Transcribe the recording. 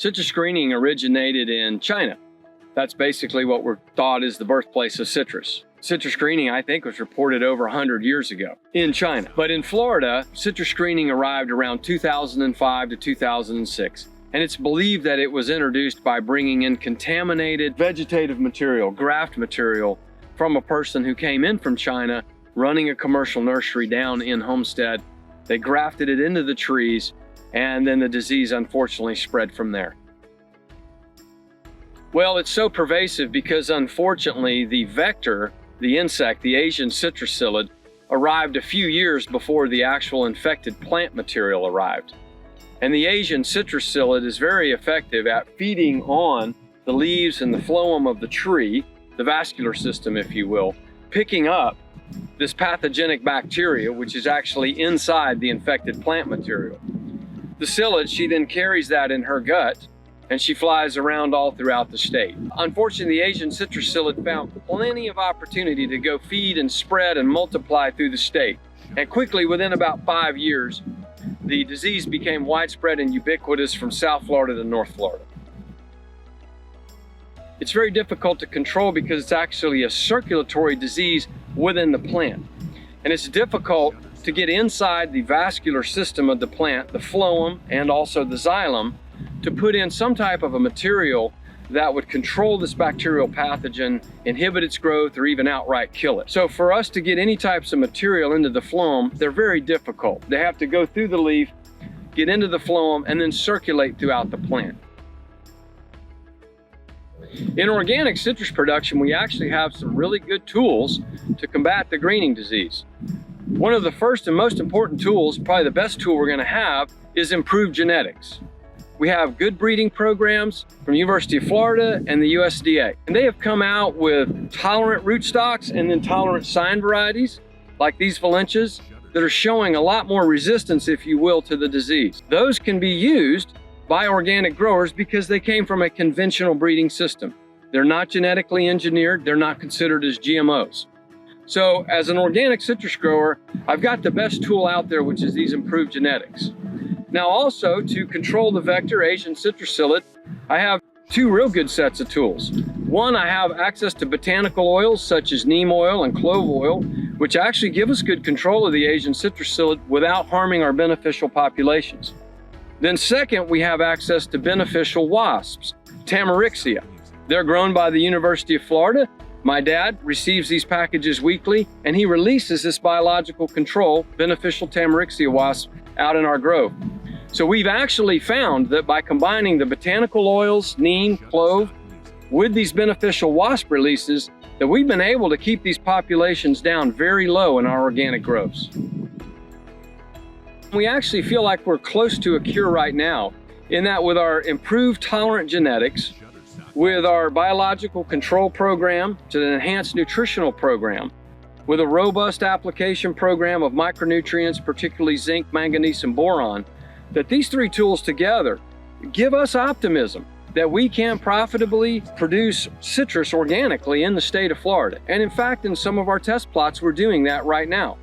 Citrus screening originated in China. That's basically what we're thought is the birthplace of citrus. Citrus screening, I think, was reported over 100 years ago in China. But in Florida, citrus screening arrived around 2005 to 2006. And it's believed that it was introduced by bringing in contaminated vegetative material, graft material, from a person who came in from China running a commercial nursery down in Homestead. They grafted it into the trees, and then the disease unfortunately spread from there. Well, it's so pervasive because unfortunately the vector, the insect, the Asian citrus psyllid, arrived a few years before the actual infected plant material arrived. And the Asian citrus psyllid is very effective at feeding on the leaves and the phloem of the tree, the vascular system, if you will, picking up this pathogenic bacteria, which is actually inside the infected plant material. The psyllid, she then carries that in her gut, and she flies around all throughout the state. Unfortunately, the Asian citrus psyllid found plenty of opportunity to go feed and spread and multiply through the state. And quickly, within about 5 years, the disease became widespread and ubiquitous from South Florida to North Florida. It's very difficult to control because it's actually a circulatory disease within the plant. And it's difficult to get inside the vascular system of the plant, the phloem and also the xylem, to put in some type of a material that would control this bacterial pathogen, inhibit its growth, or even outright kill it. So for us to get any types of material into the phloem, they're very difficult. They have to go through the leaf, get into the phloem, and then circulate throughout the plant. In organic citrus production, we actually have some really good tools to combat the greening disease. One of the first and most important tools, probably the best tool we're going to have, is improved genetics. We have good breeding programs from the University of Florida and the USDA. And they have come out with tolerant rootstocks and then tolerant sign varieties, like these Valencias, that are showing a lot more resistance, if you will, to the disease. Those can be used by organic growers because they came from a conventional breeding system. They're not genetically engineered, they're not considered as GMOs. So as an organic citrus grower, I've got the best tool out there, which is these improved genetics. Now also, to control the vector, Asian citrus psyllid, I have two real good sets of tools. One, I have access to botanical oils such as neem oil and clove oil, which actually give us good control of the Asian citrus psyllid without harming our beneficial populations. Then second, we have access to beneficial wasps, Tamarixia. They're grown by the University of Florida. My dad receives these packages weekly, and he releases this biological control, beneficial Tamarixia wasp, out in our grove. So we've actually found that by combining the botanical oils, neem, clove, with these beneficial wasp releases, that we've been able to keep these populations down very low in our organic groves. We actually feel like we're close to a cure right now, in that with our improved tolerant genetics, with our biological control program, to an enhanced nutritional program, with a robust application program of micronutrients, particularly zinc, manganese, and boron, that these three tools together give us optimism that we can profitably produce citrus organically in the state of Florida. And in fact, in some of our test plots, we're doing that right now.